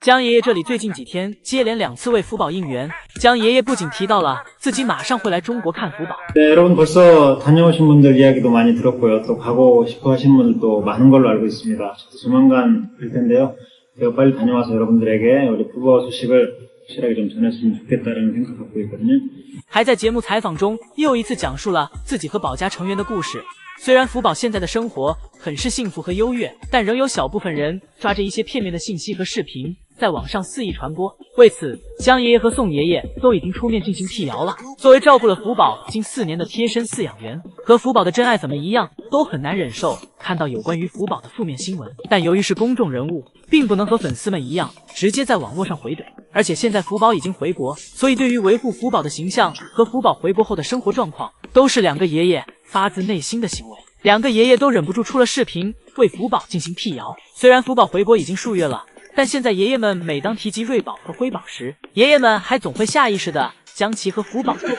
江爷爷这里最近几天接连2次为福宝应援，江爷爷不仅提到了自己马上会来中国看福宝。 네, 여러분 벌써 다녀오신 분들 이야기도 많이 들었고요. 또 가고 싶어 하시는 분들도 많은 걸로 알고 있습니다. 저도 조만간 갈 텐데요. 제가 빨리 다녀와서 여러분들에게 우리 푸바오 소식을 확실하게 좀 전했으면 좋겠다라는 생각 갖고 있거든요. 还在节目采访中又一次讲述了自己和宝家成员的故事。虽然福宝现在的生活很是幸福和优越，但仍有小部分人抓着一些片面的信息和视频在网上肆意传播。为此，江爷爷和宋爷爷都已经出面进行辟谣了。作为照顾了福宝近4年的贴身饲养员，和福宝的真爱粉们一样，都很难忍受看到有关于福宝的负面新闻。但由于是公众人物，并不能和粉丝们一样直接在网络上回怼。而且现在福宝已经回国，所以对于维护福宝的形象和福宝回国后的生活状况，都是2个爷爷发自内心的行为。2个爷爷都忍不住出了视频为福宝进行辟谣。虽然福宝回国已经数月了，但现在爷爷们每当提及瑞宝和辉宝时，爷爷们还总会下意识的将其和福宝对比。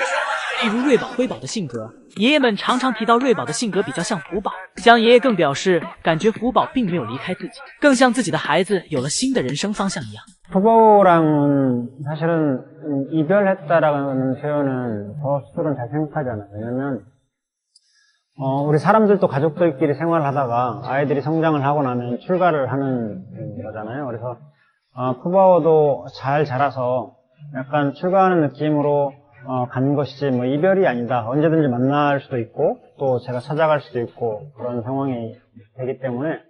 例如瑞宝、辉宝的性格，爷爷们常常提到瑞宝的性格比较像福宝。江爷爷更表示，感觉福宝并没有离开自己，更像自己的孩子有了新的人生方向一样。 푸바오랑은 사실은 이별했다라는 표현은 저 스스로는 잘 생각하지 않아요. 왜냐면 우리 사람들도 가족들끼리 생활을 하다가 아이들이 성장을 하고 나면 출가를 하는 거잖아요. 그래서 푸바오도 잘 자라서 약간 출가하는 느낌으로 간 것이지 뭐 이별이 아니다. 언제든지 만날 수도 있고 또 제가 찾아갈 수도 있고 그런 상황이 되기 때문에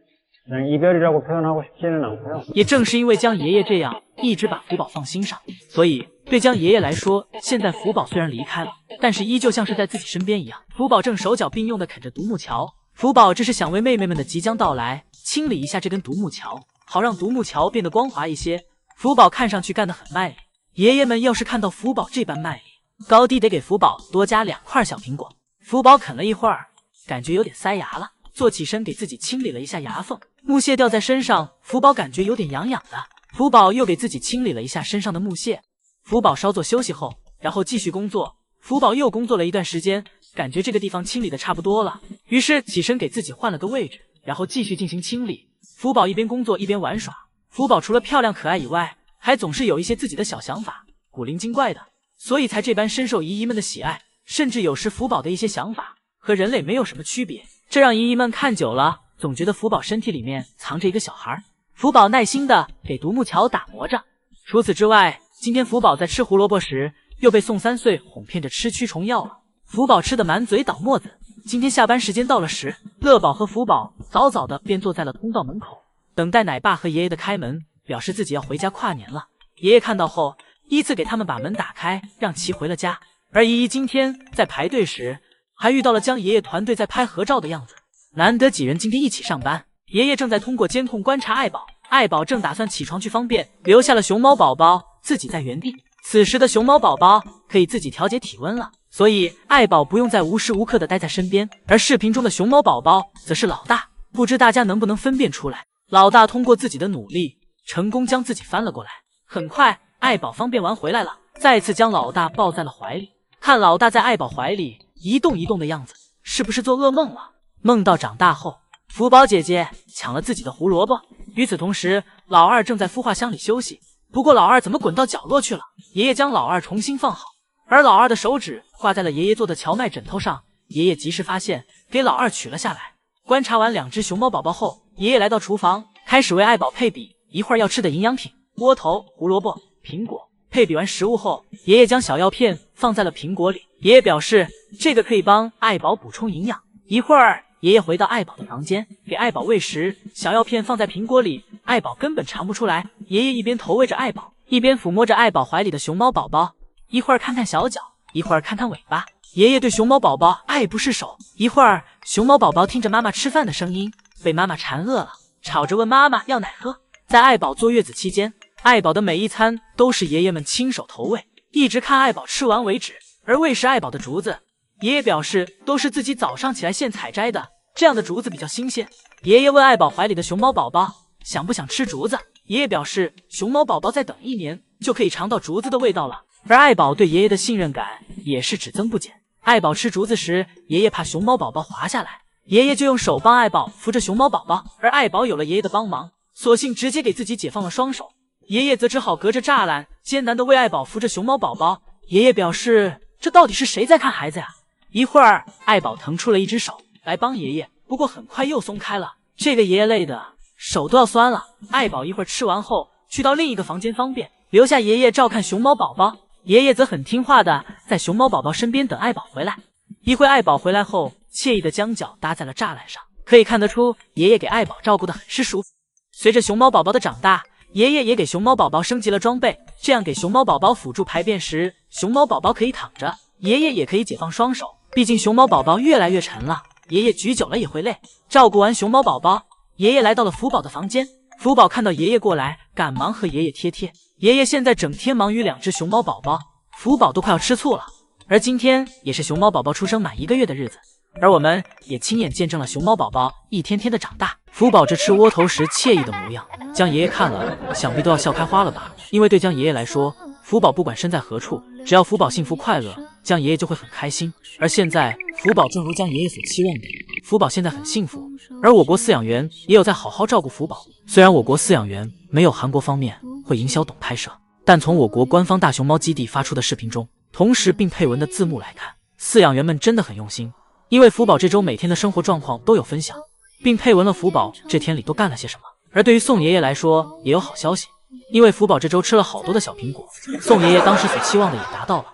그냥 이별이라고 표현하고 싶지는 않고요. 也正是因为江爷爷这样一直把福宝放心上，所以对江爷爷来说，现在福宝虽然离开了，但是依旧像是在自己身边一样。福宝正手脚并用的啃着独木桥，福宝这是想为妹妹们的即将到来清理一下这根独木桥，好让独木桥变得光滑一些。福宝看上去干得很卖力，爷爷们要是看到福宝这般卖力，高低得给福宝多加2块小苹果。福宝啃了一会儿，感觉有点塞牙了，坐起身给自己清理了一下牙缝，木屑掉在身上，福宝感觉有点痒痒的。福宝又给自己清理了一下身上的木屑。福宝稍作休息后，然后继续工作。福宝又工作了一段时间，感觉这个地方清理的差不多了，于是起身给自己换了个位置，然后继续进行清理。福宝一边工作一边玩耍。福宝除了漂亮可爱以外，还总是有一些自己的小想法，古灵精怪的，所以才这般深受姨姨们的喜爱。甚至有时福宝的一些想法和人类没有什么区别，这让姨姨们看久了，总觉得福宝身体里面藏着一个小孩。福宝耐心的给独木桥打磨着。除此之外，今天福宝在吃胡萝卜时，又被宋3岁哄骗着吃驱虫药了。福宝吃的满嘴倒沫子。今天下班时间到了时，乐宝和福宝早早的便坐在了通道门口，等待奶爸和爷爷的开门，表示自己要回家跨年了。爷爷看到后，依次给他们把门打开，让其回了家。而姨姨今天在排队时，还遇到了江爷爷团队在拍合照的样子。难得几人今天一起上班，爷爷正在通过监控观察爱宝，爱宝正打算起床去方便，留下了熊猫宝宝自己在原地。此时的熊猫宝宝可以自己调节体温了，所以爱宝不用再无时无刻的待在身边。而视频中的熊猫宝宝则是老大，不知大家能不能分辨出来。老大通过自己的努力，成功将自己翻了过来。很快，爱宝方便完回来了，再次将老大抱在了怀里。看老大在爱宝怀里一动一动的样子，是不是做噩梦了？梦到长大后，福宝姐姐抢了自己的胡萝卜。与此同时，老二正在孵化箱里休息。不过老二怎么滚到角落去了？爷爷将老二重新放好，而老二的手指挂在了爷爷做的荞麦枕头上。爷爷及时发现，给老二取了下来。观察完2只熊猫宝宝后，爷爷来到厨房，开始为爱宝配比一会儿要吃的营养品：窝头、胡萝卜、苹果。配比完食物后，爷爷将小药片放在了苹果里。爷爷表示，这个可以帮爱宝补充营养。一会儿，爷爷回到爱宝的房间，给爱宝喂食。小药片放在苹果里，爱宝根本尝不出来。爷爷一边投喂着爱宝，一边抚摸着爱宝怀里的熊猫宝宝，一会儿看看小脚，一会儿看看尾巴。爷爷对熊猫宝宝爱不释手。一会儿，熊猫宝宝听着妈妈吃饭的声音，被妈妈馋饿了，吵着问妈妈要奶喝。在爱宝坐月子期间，爱宝的每一餐都是爷爷们亲手投喂，一直看爱宝吃完为止。而喂食爱宝的竹子，爷爷表示都是自己早上起来现采摘的，这样的竹子比较新鲜。爷爷问爱宝怀里的熊猫宝宝想不想吃竹子，爷爷表示熊猫宝宝再等1年就可以尝到竹子的味道了。而爱宝对爷爷的信任感也是只增不减。爱宝吃竹子时，爷爷怕熊猫宝宝滑下来，爷爷就用手帮爱宝扶着熊猫宝宝，而爱宝有了爷爷的帮忙，索性直接给自己解放了双手。爷爷则只好隔着栅栏艰难地为爱宝扶着熊猫宝宝。爷爷表示，这到底是谁在看孩子呀？一会儿，爱宝腾出了一只手来帮爷爷，不过很快又松开了。这个爷爷累的手都要酸了。爱宝一会儿吃完后，去到另一个房间方便，留下爷爷照看熊猫宝宝。爷爷则很听话的在熊猫宝宝身边等爱宝回来。一会爱宝回来后，惬意的将脚搭在了栅栏上，可以看得出爷爷给爱宝照顾得很是舒服。随着熊猫宝宝的长大，爷爷也给熊猫宝宝升级了装备，这样给熊猫宝宝辅助排便时，熊猫宝宝可以躺着，爷爷也可以解放双手。毕竟熊猫宝宝越来越沉了，爷爷举久了也会累。照顾完熊猫宝宝，爷爷来到了福宝的房间。福宝看到爷爷过来，赶忙和爷爷贴贴。爷爷现在整天忙于2只熊猫宝宝，福宝都快要吃醋了。而今天也是熊猫宝宝出生满1个月的日子，而我们也亲眼见证了熊猫宝宝一天天的长大。福宝这吃窝头时惬意的模样，江爷爷看了想必都要笑开花了吧。因为对江爷爷来说，福宝不管身在何处，只要福宝幸福快乐，江爷爷就会很开心。而现在福宝正如江爷爷所期望的，福宝现在很幸福，而我国饲养员也有在好好照顾福宝。虽然我国饲养员没有韩国方面会营销懂拍摄，但从我国官方大熊猫基地发出的视频中，同时并配文的字幕来看，饲养员们真的很用心。因为福宝这周每天的生活状况都有分享，并配文了福宝这天里都干了些什么。而对于宋爷爷来说也有好消息，因为福宝这周吃了好多的小苹果，宋爷爷当时所期望的也达到了。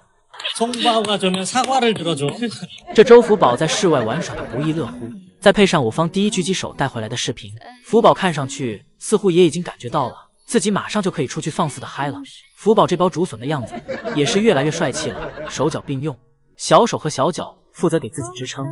这周福宝在室外玩耍的不亦乐乎，再配上我方第一狙击手带回来的视频，福宝看上去似乎也已经感觉到了自己马上就可以出去放肆的嗨了。福宝这包竹笋的样子也是越来越帅气了，手脚并用，小手和小脚负责给自己支撑，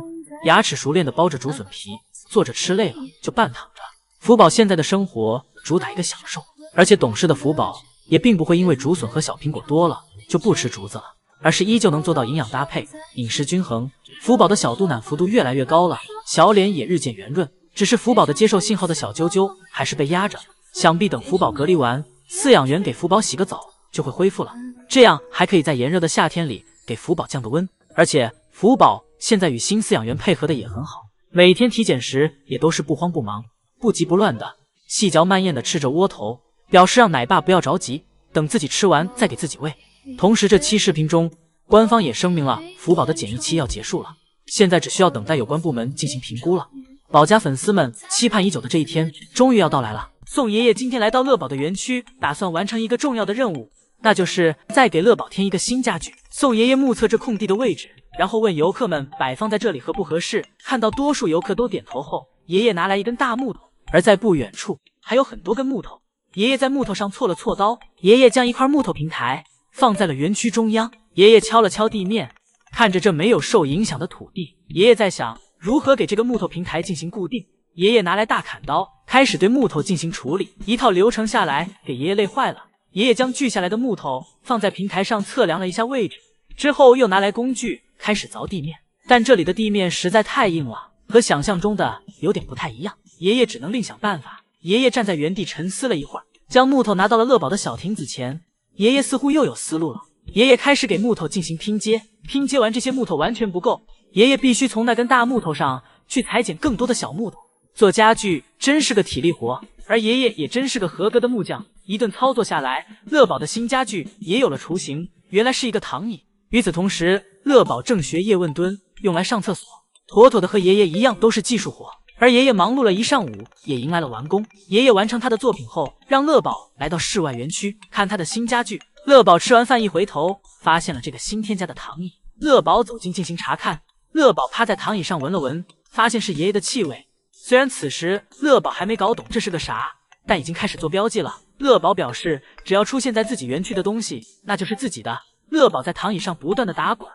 牙齿熟练的剥着竹笋皮，坐着吃累了就半躺着。福宝现在的生活主打一个享受，而且懂事的福宝也并不会因为竹笋和小苹果多了就不吃竹子了，而是依旧能做到营养搭配，饮食均衡。福宝的小肚腩幅度越来越高了，小脸也日渐圆润，只是福宝的接受信号的小揪揪还是被压着，想必等福宝隔离完，饲养员给福宝洗个澡就会恢复了，这样还可以在炎热的夏天里给福宝降个温。而且福宝现在与新饲养员配合的也很好，每天体检时也都是不慌不忙，不急不乱的细嚼慢咽的吃着窝头，表示让奶爸不要着急，等自己吃完再给自己喂。同时这期视频中官方也声明了福宝的检疫期要结束了，现在只需要等待有关部门进行评估了。宝家粉丝们期盼已久的这一天终于要到来了。宋爷爷今天来到乐宝的园区，打算完成一个重要的任务，那就是再给乐宝添一个新家具。宋爷爷目测这空地的位置，然后问游客们摆放在这里合不合适。看到多数游客都点头后，爷爷拿来一根大木头，而在不远处还有很多根木头。爷爷在木头上锉了锉刀，爷爷将一块木头平台放在了园区中央。爷爷敲了敲地面，看着这没有受影响的土地，爷爷在想如何给这个木头平台进行固定。爷爷拿来大砍刀，开始对木头进行处理。一套流程下来，给爷爷累坏了。爷爷将锯下来的木头放在平台上测量了一下位置，之后又拿来工具开始凿地面。但这里的地面实在太硬了，和想象中的有点不太一样。爷爷只能另想办法。爷爷站在原地沉思了一会儿，将木头拿到了乐宝的小亭子前。爷爷似乎又有思路了。爷爷开始给木头进行拼接，拼接完这些木头完全不够，爷爷必须从那根大木头上去裁剪更多的小木头。做家具真是个体力活，而爷爷也真是个合格的木匠。一顿操作下来，乐宝的新家具也有了雏形，原来是一个躺椅。与此同时，乐宝正学叶问蹲，用来上厕所，妥妥的和爷爷一样都是技术活。而爷爷忙碌了一上午，也迎来了完工。爷爷完成他的作品后，让乐宝来到室外园区看他的新家具。乐宝吃完饭一回头，发现了这个新添加的躺椅。乐宝走近进行查看，乐宝趴在躺椅上闻了闻，发现是爷爷的气味。虽然此时乐宝还没搞懂这是个啥，但已经开始做标记了。乐宝表示，只要出现在自己园区的东西，那就是自己的。乐宝在躺椅上不断的打滚，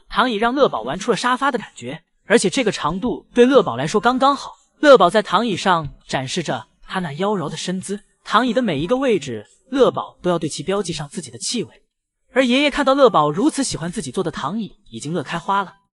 躺椅让乐宝玩出了沙发的感觉，而且这个长度对乐宝来说刚刚好。乐宝在躺椅上展示着他那妖娆的身姿，躺椅的每一个位置，乐宝都要对其标记上自己的气味。而爷爷看到乐宝如此喜欢自己做的躺椅，已经乐开花了。